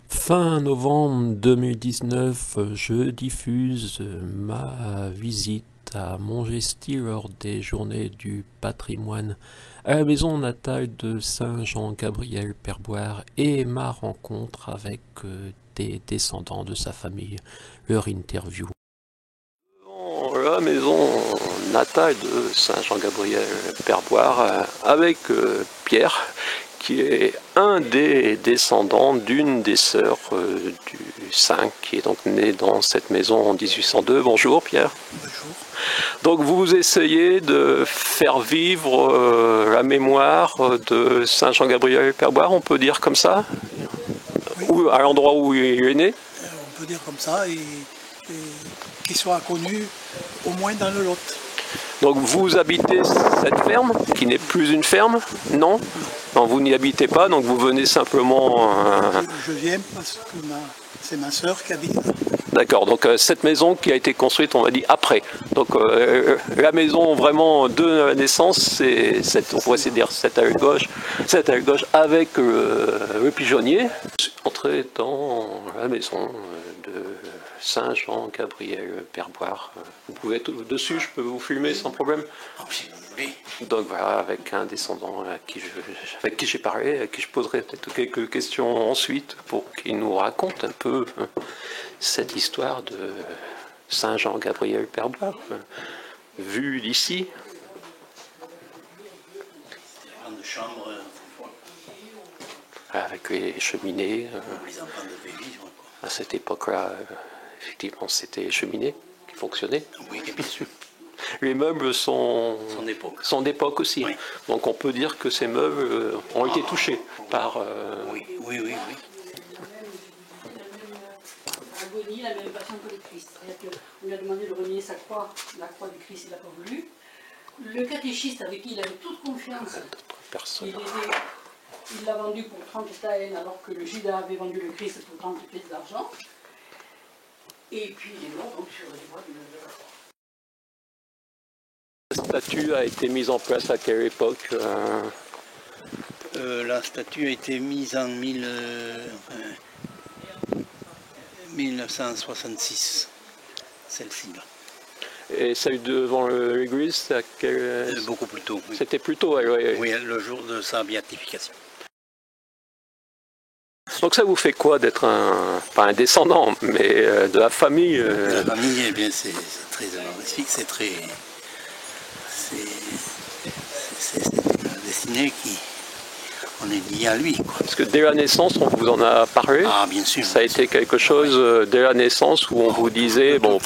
Fin novembre 2019, je diffuse ma visite à Montgesty lors des Journées du patrimoine à la maison natale de Saint-Jean-Gabriel Perboire et ma rencontre avec des descendants de sa famille, leur interview. La maison natale de Saint-Jean-Gabriel Perboire avec Pierre, qui est un des descendants d'une des sœurs du 5, qui est donc né dans cette maison en 1802. Bonjour Pierre. Bonjour. Donc vous essayez de faire vivre la mémoire de Saint-Jean-Gabriel Perboire, on peut dire comme ça, Oui. à l'endroit où il est né. On peut dire comme ça, et qu'il soit connu au moins dans le Lot. Donc vous habitez cette ferme, qui n'est plus une ferme, non? Non, vous n'y habitez pas, donc vous venez simplement... Je viens parce que c'est ma sœur qui habite là. D'accord, donc cette maison qui a été construite, on va dire, après. Donc la maison vraiment de la naissance, c'est cette, on pourrait dire cette à la gauche avec le pigeonnier. Entrer dans la maison de Saint-Jean-Gabriel Perboire. Vous pouvez être dessus, je peux vous filmer sans problème. Oui. Donc voilà, avec un descendant avec qui j'ai parlé, à qui je poserai peut-être quelques questions ensuite pour qu'il nous raconte un peu cette histoire de Saint-Jean-Gabriel Perboire, vue d'ici. Grande chambre, Avec les cheminées. les enfants devaient vivre. À cette époque-là, effectivement, c'était les cheminées qui fonctionnaient. Oui, bien sûr. Les meubles sont d'époque aussi. Oui. Donc on peut dire que ces meubles ont été touchés par... Oui, oui, oui, oui. Agonie, la même passion que le Christ. C'est-à-dire qu'on lui a demandé de renier sa croix, la croix du Christ, il n'a pas voulu. Le catéchiste avec qui il avait toute confiance, personnes. il l'a vendu pour 30 taëns alors que le Judas avait vendu le Christ pour 30 pièces d'argent. Et puis il est mort donc sur les voies de la croix. La statue a été mise en place à quelle époque La statue a été mise en 1966, celle-ci là. Et celle devant l'église, c'est à quelle... Beaucoup plus tôt. Oui. C'était plus tôt, ouais. Oui, le jour de sa béatification. Donc ça vous fait quoi d'être pas un descendant, mais de la famille La famille, eh bien, c'est très honorifique, c'est très... C'est une destinée qui... On est lié à lui, quoi. Parce que dès la naissance, on vous en a parlé. Ah, bien sûr. Ça a été quelque chose dès la naissance où on vous disait, bon,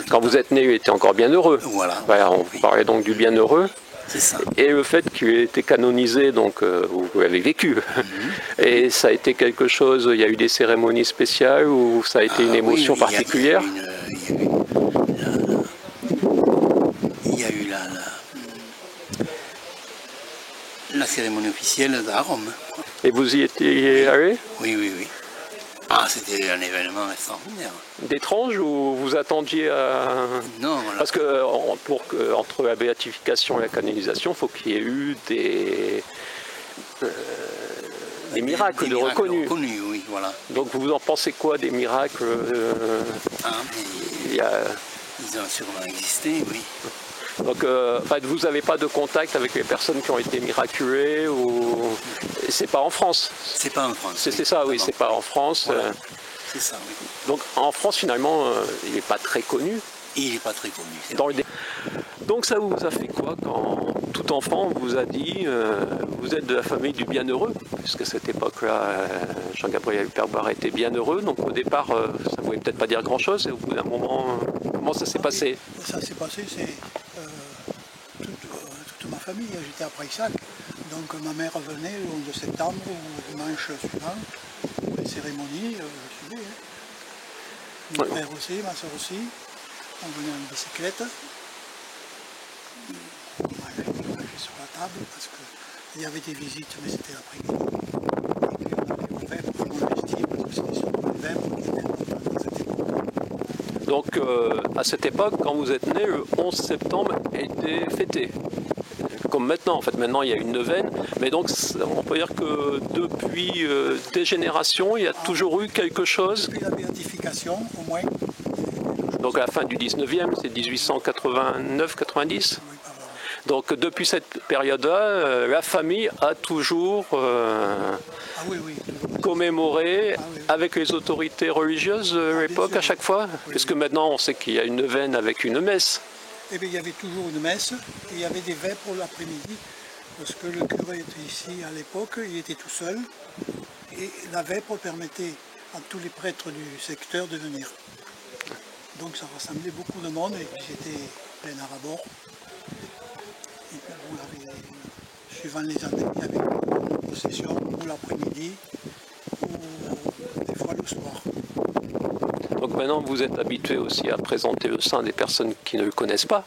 quand vous êtes né, il était encore bienheureux. Voilà. Voilà, on parlait donc du bienheureux. C'est ça. Et le fait qu'il ait été canonisé, donc vous l'avez vécu. Et ça a été quelque chose, il y a eu des cérémonies spéciales ou ça a été une émotion particulière? Il y a eu la cérémonie officielle à Rome. Et vous y étiez allé? Oui, oui, oui. Ah, c'était un événement extraordinaire. D'étrange ou vous attendiez à... Non, voilà. Parce que entre la béatification et la canonisation, il faut qu'il y ait eu des miracles de reconnus. Reconnus, oui, voilà. Donc vous en pensez quoi des miracles Ah, il y a... ils ont sûrement existé, oui. Donc vous n'avez pas de contact avec les personnes qui ont été miraculées ou... C'est pas en France? C'est pas en France. C'est ça, oui, c'est pas en France. Voilà. C'est ça, oui. Donc en France, finalement, il n'est pas très connu. Il n'est pas très connu. Donc ça vous a fait quoi quand tout enfant on vous a dit vous êtes de la famille du bienheureux, puisque à cette époque-là, Jean-Gabriel Perboire était bienheureux, donc au départ ça ne voulait peut-être pas dire grand-chose, et au bout d'un moment, comment ça s'est passé? Ça s'est passé, c'est toute ma famille, j'étais à Prayssac, donc ma mère venait le 11 septembre, ou le dimanche suivant, les cérémonies, je suivais. Mon père aussi, ma soeur aussi, on venait en bicyclette. On mangeait sur la table parce qu'il y avait des visites, mais c'était l'après-midi. Et puis on avait ouvert pour Montgesty parce que c'était surtout le vin qui était dans cette époque. Donc à cette époque, quand vous êtes né, le 11 septembre était fêté. comme maintenant. En fait, maintenant, il y a une neuvaine. Mais donc, on peut dire que depuis des générations, il y a toujours eu quelque chose. Depuis la béatification, au moins. Donc, à la fin du 19e, c'est 1889-90. Oui, pardon. Donc, depuis cette période-là, la famille a toujours Ah oui, oui. commémoré Ah oui. avec les autorités religieuses de l'époque sûr. à chaque fois. Oui, Puisque maintenant, on sait qu'il y a une neuvaine avec une messe. Eh bien, il y avait toujours une messe et il y avait des vêpres pour l'après-midi. Parce que le curé était ici à l'époque, il était tout seul. Et la vêpre permettait à tous les prêtres du secteur de venir. Donc ça rassemblait beaucoup de monde et puis c'était plein à rabord. Et puis bon, il y avait, suivant les années, il y avait une procession ou l'après-midi ou des fois le soir. Donc maintenant, vous êtes habitué aussi à présenter le saint à des personnes qui ne le connaissent pas,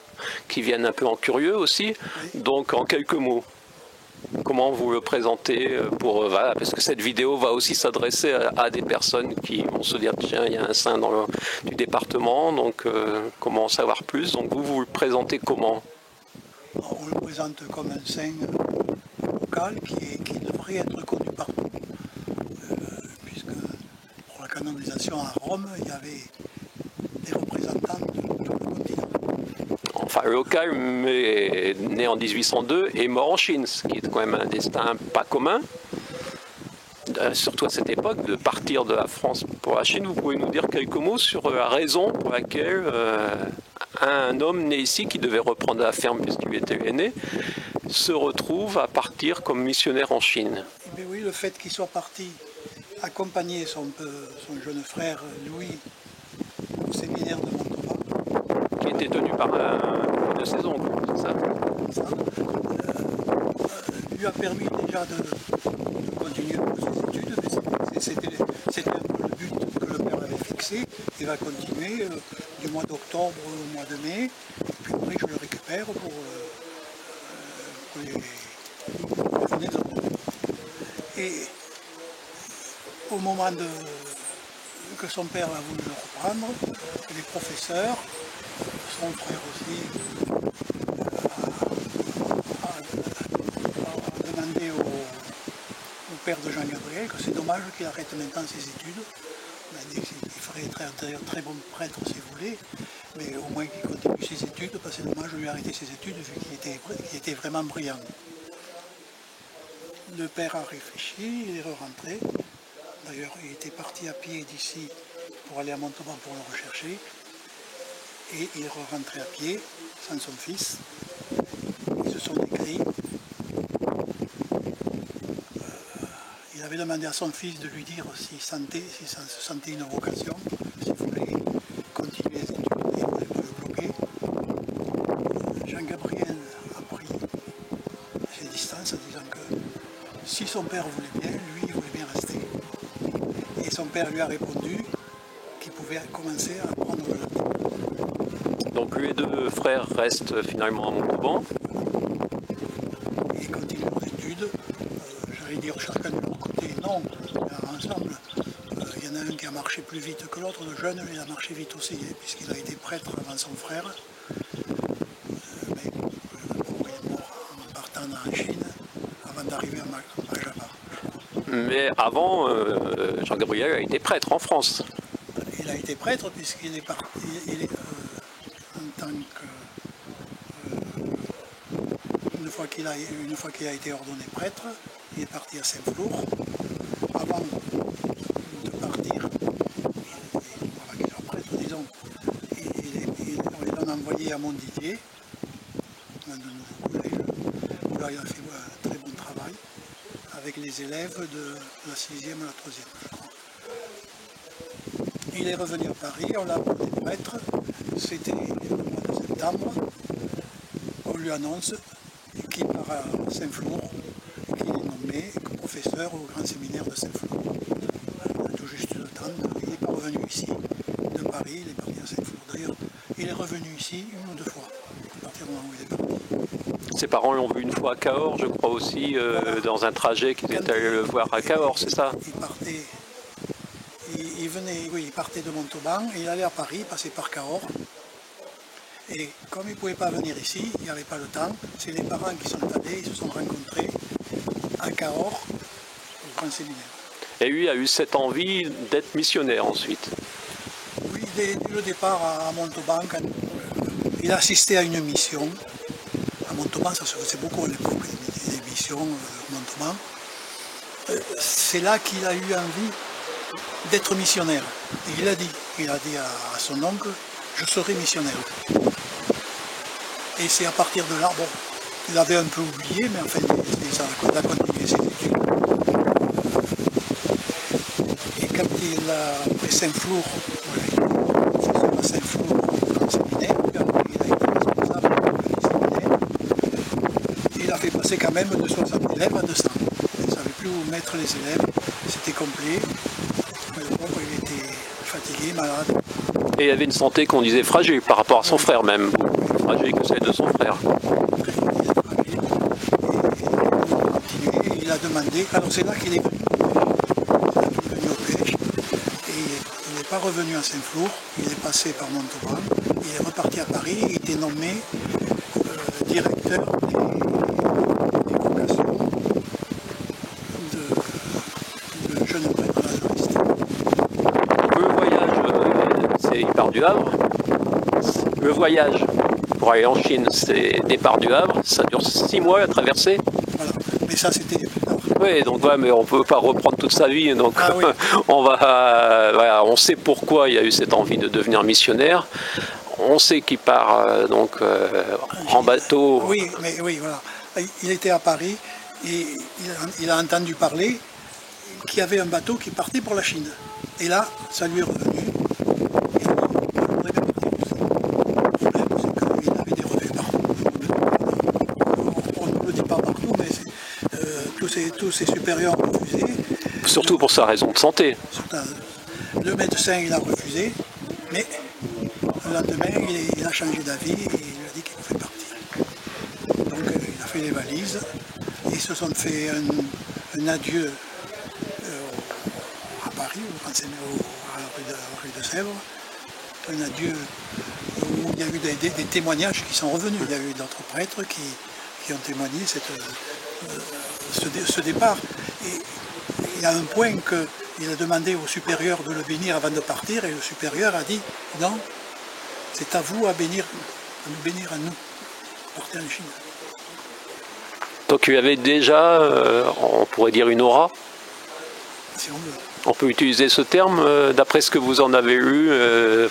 qui viennent un peu en curieux aussi. Oui. Donc en quelques mots, comment vous le présentez pour, voilà, parce que cette vidéo va aussi s'adresser à des personnes qui vont se dire tiens, il y a un saint du département, donc comment en savoir plus. Donc vous le présentez comment? On le présente comme un saint local qui devrait être connu partout. Puisque pour la canonisation à Rome, il y avait des représentants de tout le continent. Enfin, local, mais né en 1802 et mort en Chine, ce qui est quand même un destin pas commun. Surtout à cette époque, de partir de la France pour la Chine. Vous pouvez nous dire quelques mots sur la raison pour laquelle un homme né ici, qui devait reprendre la ferme puisqu'il était aîné, se retrouve à partir comme missionnaire en Chine? Eh bien oui, le fait qu'il soit parti accompagner son jeune frère Louis au séminaire de Montauban, Qui était tenu par un de ses oncles, c'est ça? ça, lui a permis déjà de continuer ses études, mais c'était un peu le but que le père avait fixé. Il va continuer du mois d'octobre au mois de mai, puis après je le récupère pour les venir. Et au moment que son père a voulu le reprendre, les professeurs, son frère aussi, a demandé au père de Jean-Gabriel que c'est dommage qu'il arrête maintenant ses études. Il a dit qu'il ferait un très bon prêtre si vous voulez, mais au moins qu'il continue ses études, parce que c'est dommage de lui arrêter ses études vu qu'il était vraiment brillant. Le père a réfléchi, il est rentré. D'ailleurs, il était parti à pied d'ici pour aller à Montauban pour le rechercher. Et il est rentré à pied, sans son fils. Ils se sont écrits. Il avait demandé à son fils de lui dire s'il se sentait une vocation, s'il voulait continuer les études et il ne voulait pas le bloquer. Jean-Gabriel a pris ses distances en disant que si son père voulait bien, lui, il voulait bien rester. Et son père lui a répondu qu'il pouvait commencer à apprendre le latin. Donc les deux frères restent finalement à Montauban. Et continuent leurs études. J'allais dire chacun de leur côté, non, ensemble. Il y en a un qui a marché plus vite que l'autre, le jeune, il a marché vite aussi, puisqu'il a été prêtre avant son frère. Mais il est mort en partant en Chine avant d'arriver à Java. Mais avant, Jean-Gabriel a été prêtre en France. Il a été prêtre puisqu'il est parti, en tant que... une fois qu'il a été ordonné prêtre, il est parti à Saint-Flour. Avant de partir, voilà qu'il soit prêtre, disons, on l'a envoyé à Montdidier, dans de nouveaux collèges, où là il a fait un très bon travail, avec les élèves de la 6e à la 3e, je crois. Il est revenu à Paris, on l'a appelé prêtre, c'était le mois de septembre, on lui annonce qu'il part à Saint-Flour, qu'il est nommé professeur au grand séminaire de Saint-Flour. Il a tout juste le temps, il n'est pas revenu ici de Paris, il est parti à Saint-Flour. D'ailleurs, il est revenu ici une ou deux fois, à partir du moment où il est parti. Ses parents l'ont vu une fois à Cahors, je crois aussi, dans un trajet qu'ils étaient allés le voir à Cahors, c'est ça? Il partait de Montauban, et il allait à Paris, il passait par Cahors, Et comme il ne pouvait pas venir ici, il n'y avait pas le temps, c'est les parents qui sont allés, ils se sont rencontrés à Cahors, au grand séminaire. Et lui a eu cette envie d'être missionnaire ensuite. Oui, dès le départ à Montauban, il a assisté à une mission. À Montauban, ça se faisait beaucoup à l'époque, des missions à Montauban. C'est là qu'il a eu envie d'être missionnaire. Et il a dit à son oncle, je serai missionnaire. Et c'est à partir de là, bon, il avait un peu oublié, mais en fait, il a continué ses études. Et quand il a pris Saint-Flour, à Saint-Flour, dans le séminaire, puis après il a été responsable du séminaire, il a fait passer quand même de 60 élèves à 200. Il ne savait plus où mettre les élèves, c'était complet. Mais bon, il était fatigué, malade. Et il avait une santé qu'on disait fragile par rapport à son frère même, plus fragile que celle de son frère. Il a demandé, alors c'est là qu'il est venu. Il est venu au pêche. Et il n'est pas revenu à Saint-Flour, il est passé par Montauban, il est reparti à Paris, il était nommé directeur des vocations de jeunes prêtres à l'Ouest. Le voyage, il part du Havre. Le voyage pour aller en Chine, c'est départ du Havre. Ça dure 6 mois à traverser. Voilà, mais ça c'était plus tard. Oui, donc ouais, mais on ne peut pas reprendre toute sa vie. Donc Oui. voilà, on sait pourquoi il y a eu cette envie de devenir missionnaire. On sait qu'il part en bateau. Oui, mais oui, voilà. Il était à Paris et il a entendu parler qu'il y avait un bateau qui partait pour la Chine. Et là, ça lui est revenu. Il voudrait bien partir aussi. Le problème, c'est qu'il avait des refus partout. On ne le dit pas partout, mais tous ses supérieurs ont refusé. Surtout pour sa raison de santé. Le médecin, il a refusé, mais le lendemain, il a changé d'avis et il lui a dit qu'il pouvait partir. Donc il a fait les valises et ils se sont fait un adieu à Paris, à la rue de Sèvres, un adieu où il y a eu des témoignages qui sont revenus. Il y a eu d'autres prêtres qui ont témoigné ce départ. Et il y a un point qu'il a demandé au supérieur de le bénir avant de partir et le supérieur a dit non, c'est à vous à nous bénir à nous. Partez en Chine. Donc il y avait déjà, on pourrait dire, une aura. Si on veut. On peut utiliser ce terme, d'après ce que vous en avez eu,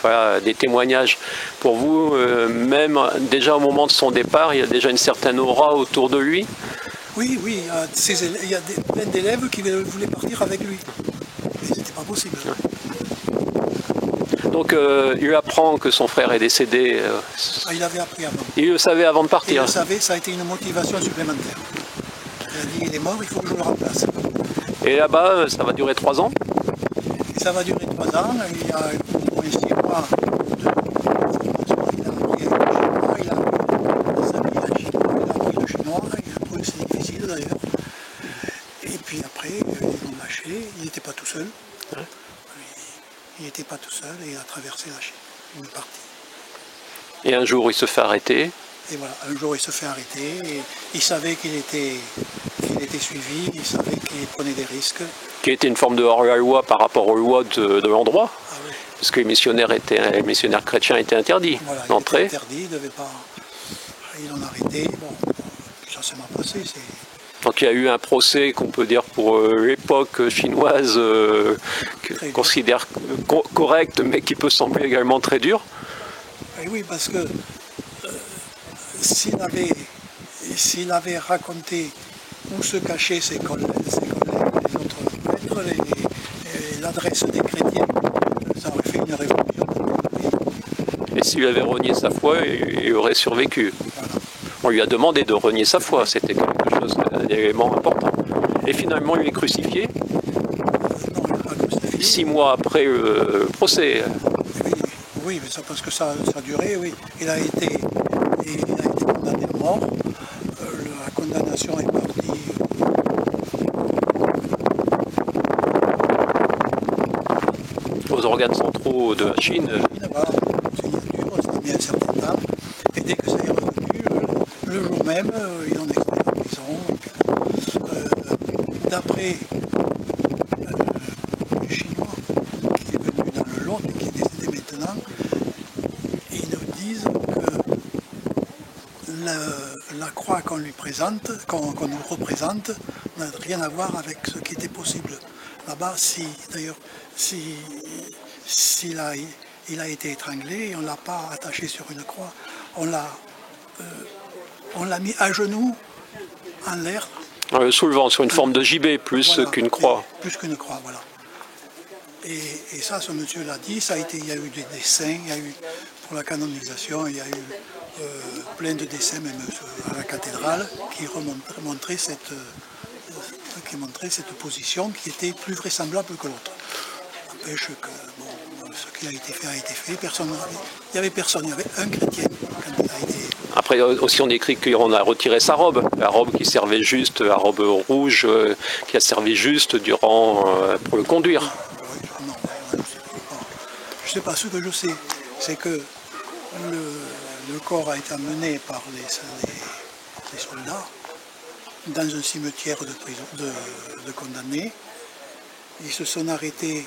voilà, des témoignages pour vous, même déjà au moment de son départ, il y a déjà une certaine aura autour de lui. Oui, il y a plein d'élèves qui voulaient partir avec lui. Mais c'était pas possible. Donc il apprend que son frère est décédé. Il avait appris avant. Il le savait avant de Il partir. le savait, ça a été une motivation supplémentaire. Il a dit il est mort, il faut que je le remplace. Et là-bas, ça va durer 3 ans. Et ça va durer 3 ans. Il y a au moins 6 mois il a appris le chinois, il a trouvé que c'est difficile d'ailleurs. Et puis après, ils l'ont lâché, il n'était pas tout seul. Ouais. Il n'était pas tout seul et il a traversé la Chine, une partie. Et un jour, il se fait arrêter. Et voilà, un jour il se fait arrêter et il savait qu'il était suivi, il savait qu'il prenait des risques. Qui était une forme de hors-la-loi par rapport aux lois de l'endroit. Ah oui. Parce que les missionnaires chrétiens étaient interdits Voilà, d'entrer. il était interdit, il devait pas. Ils l'ont arrêté, bon, ça s'est mal passé. Donc il y a eu un procès qu'on peut dire pour l'époque chinoise que considère correct, mais qui peut sembler également très dur. Et oui, parce que s'il avait raconté où se cachaient ses collègues, les autres prêtres, l'adresse des chrétiens, ça aurait fait une révolution. Et s'il avait renié sa foi, il aurait survécu. Voilà. On lui a demandé de renier sa foi, c'était quelque chose d'élément important. Et finalement, il est crucifié. Non, il n'a pas crucifié. 6 mois après le procès. Oui, mais ça, parce que ça a duré, oui. Il a été condamné à mort. La condamnation est partie. Aux organes centraux de la Chine. Là-bas, c'est dur, ça a mis un certain temps. Et dès que ça est revenu, le jour même, ils l'ont extrait de la prison. D'après le Chinois qui est venu dans le Lot et qui est décédé maintenant, ils nous disent que la croix qu'on lui présente, qu'on nous représente, n'a rien à voir avec ce qui était possible. Là-bas, d'ailleurs, s'il a été étranglé et on ne l'a pas attaché sur une croix, on l'a mis à genoux en l'air. Soulevant sur une forme de gibet plus Voilà, qu'une croix. Plus qu'une croix, voilà. Et ça, ce monsieur l'a dit, il y a eu des dessins, il y a eu, pour la canonisation, il y a eu plein de dessins, même à la cathédrale, qui montraient cette position qui était plus vraisemblable que l'autre. N'empêche que bon, ce qui a été fait, il n'y avait personne, il y avait un chrétien quand il a été... Après aussi on écrit qu'on a retiré sa robe, la robe qui servait juste, la robe rouge qui a servi juste pour le conduire. Non, je ne sais pas. Ce que je sais, c'est que le corps a été amené par les soldats dans un cimetière de prison de condamnés. Ils se sont arrêtés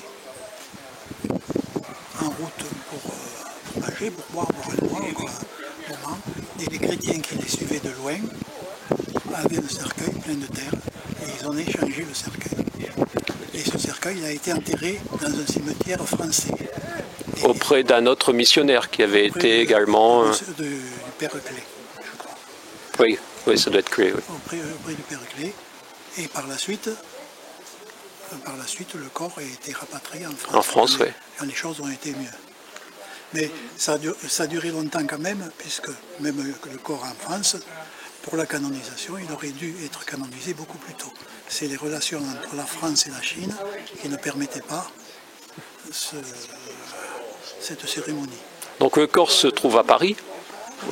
en route pour manger, pour boire un moment. Et les chrétiens qui les suivaient de loin avaient un cercueil plein de terre et ils ont échangé le cercueil. Et ce cercueil a été enterré dans un cimetière français. Auprès d'un autre missionnaire qui avait été également... Du Père Clé, je crois. Oui, ça doit être Clé. Oui. Auprès du Père Clé. Et par la suite, le corps a été rapatrié en France. En France, oui. Quand les choses ont été mieux. Mais ça a duré longtemps quand même, puisque même le corps en France, pour la canonisation, il aurait dû être canonisé beaucoup plus tôt. C'est les relations entre la France et la Chine qui ne permettaient pas cette cérémonie. Donc le corps se trouve à Paris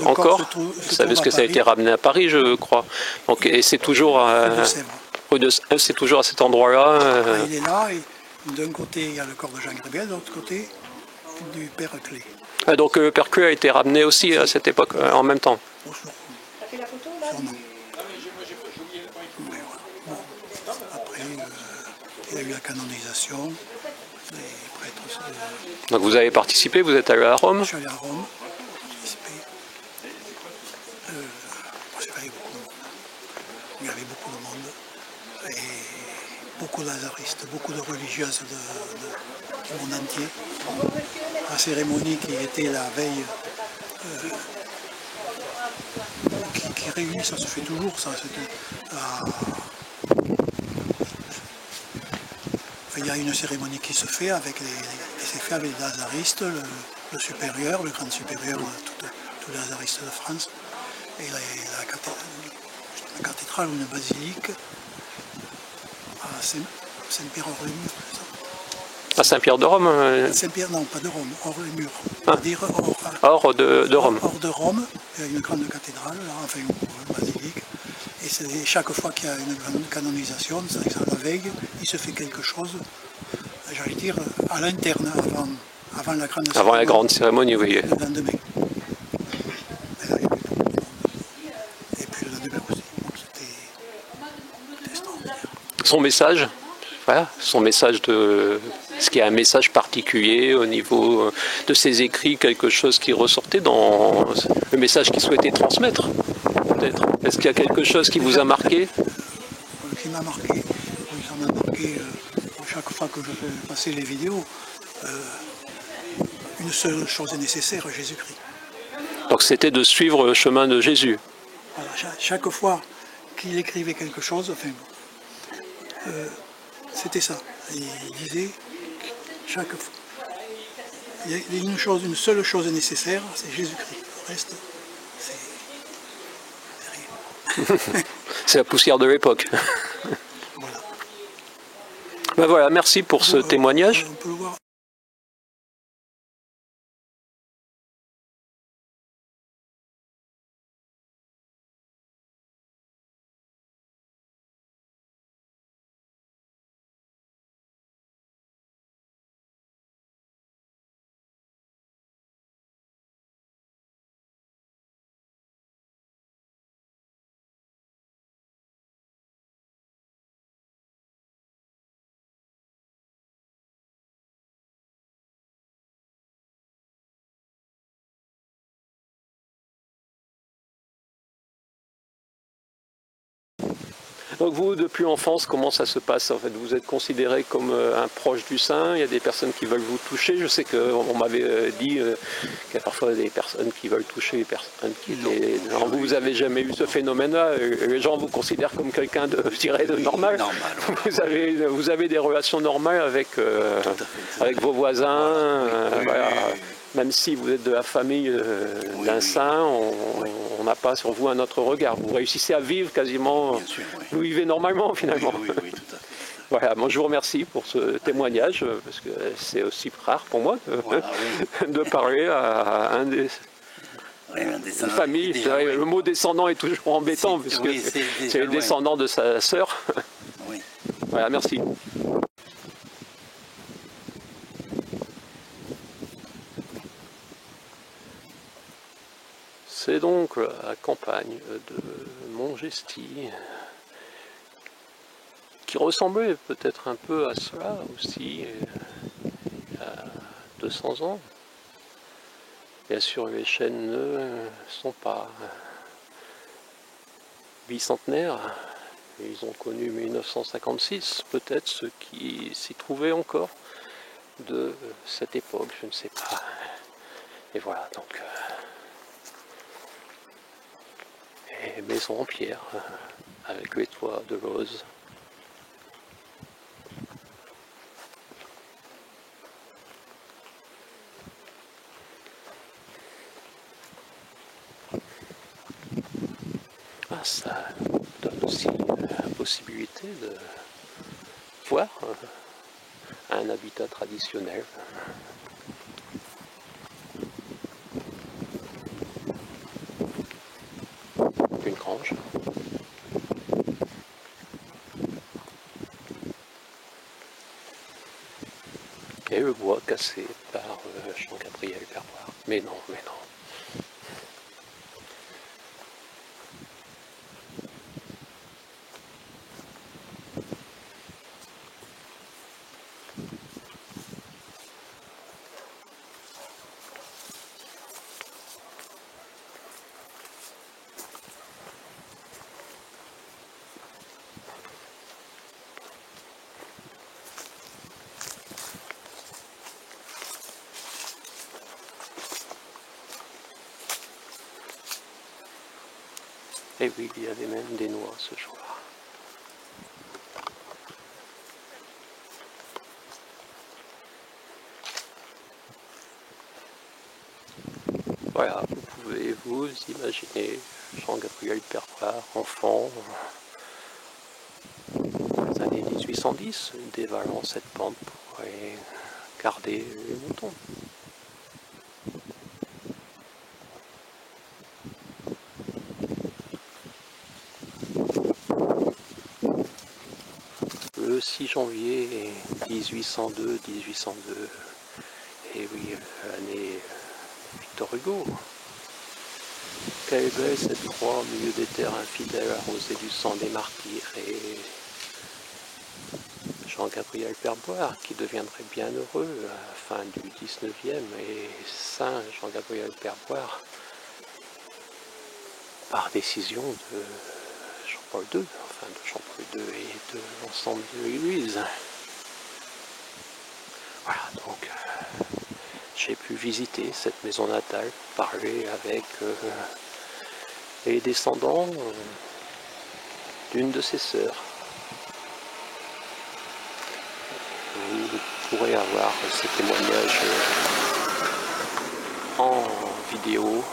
encore. Vous savez ce que ça a été ramené à Paris, je crois. Donc, et c'est toujours c'est toujours à cet endroit-là. Il est là, et d'un côté il y a le corps de Jean Grébel, de l'autre côté du Père Clé. Donc le Père Clé a été ramené aussi à cette époque, en même temps. T'as fait la photo là? Après, il y a eu la canonisation, les prêtres. Donc vous avez participé, vous êtes allé à Rome? Je suis allé à Rome, participé. C'est vrai, il y avait beaucoup de monde. Et beaucoup d'azaristes, beaucoup de religieuses du monde entier. La cérémonie qui était la veille, qui réunit, ça se fait toujours, ça. Il y a une cérémonie qui se fait avec les lazaristes, le supérieur, le grand supérieur de tous les lazaristes de France, et la cathédrale ou une basilique à Saint-Pierre-hors-les-Murs. À Saint-Pierre de Rome Saint-Pierre, non, pas de Rome, hors-les-Murs. Dire hors de Rome. Hors de Rome, il y a une grande cathédrale, là, enfin une basilique. Et chaque fois qu'il y a une grande canonisation, la veille, il se fait quelque chose, j'allais dire, à l'interne, avant la grande cérémonie. Avant la grande cérémonie, oui. Le lendemain. Et puis le lendemain aussi. Donc c'était extraordinaire. Son message, voilà, son message est-ce qu'il y a un message particulier au niveau de ses écrits, quelque chose qui ressortait dans le message qu'il souhaitait transmettre, peut-être? Est-ce qu'il y a quelque chose qui vous a marqué? Qui m'a marqué, oui, ça m'a marqué chaque fois que je fais passer les vidéos. Une seule chose est nécessaire, Jésus-Christ. Donc c'était de suivre le chemin de Jésus. Voilà, chaque fois qu'il écrivait quelque chose, enfin, c'était ça. Il disait chaque fois. Il y a une seule chose est nécessaire, c'est Jésus-Christ. Le reste, c'est rien. C'est la poussière de l'époque. Voilà. Ben voilà, merci pour ce témoignage. On peut le voir. Donc vous, depuis l'enfance, comment ça se passe en fait? Vous êtes considéré comme un proche du saint, il y a des personnes qui veulent vous toucher. Je sais qu'on m'avait dit qu'il y a parfois des personnes qui veulent toucher les personnes qui... Non, vous n'avez jamais eu ce phénomène-là. Les gens vous considèrent comme quelqu'un de, je dirais, de normal. Vous avez des relations normales avec vos voisins. Voilà. Même si vous êtes de la famille d'un saint, on n'a pas sur vous un autre regard. Vous réussissez à vivre quasiment, vous vivez normalement finalement. Oui, tout à fait. Voilà, moi je vous remercie pour ce témoignage, parce que c'est aussi rare pour moi de parler à un des... une famille. Le mot descendant est toujours embêtant, puisque c'est le descendant de sa sœur. Oui. Voilà, merci. C'est donc la campagne de Montgesty qui ressemblait peut-être un peu à cela aussi il y a 200 ans. Bien sûr, les chênes ne sont pas bicentenaires. Ils ont connu 1956, peut-être ceux qui s'y trouvaient encore de cette époque, je ne sais pas. Et voilà, donc... et maison en pierre, avec les toits de rose. Ah, ça donne aussi la possibilité de voir un habitat traditionnel. Une grange. Et le bois cassé par Jean-Gabriel Perboire. Mais non, mais non. Et oui, il y avait même des noix ce jour-là. Voilà, vous pouvez vous imaginer Jean-Gabriel Perboire, enfant, dans les années 1810, dévalant cette pente pour aller garder les moutons. Le 6 janvier 1802, et oui, l'année Victor Hugo. Quelle belle cette croix au milieu des terres infidèles arrosées du sang des martyrs, et Jean-Gabriel Perboire qui deviendrait bien heureux à la fin du 19e, et Saint Jean-Gabriel Perboire par décision de Jean-Paul II, enfin de Jean-Paul II et de l'ensemble de l'Église. Voilà, donc j'ai pu visiter cette maison natale, parler avec les descendants d'une de ses sœurs. Vous pourrez avoir ces témoignages en vidéo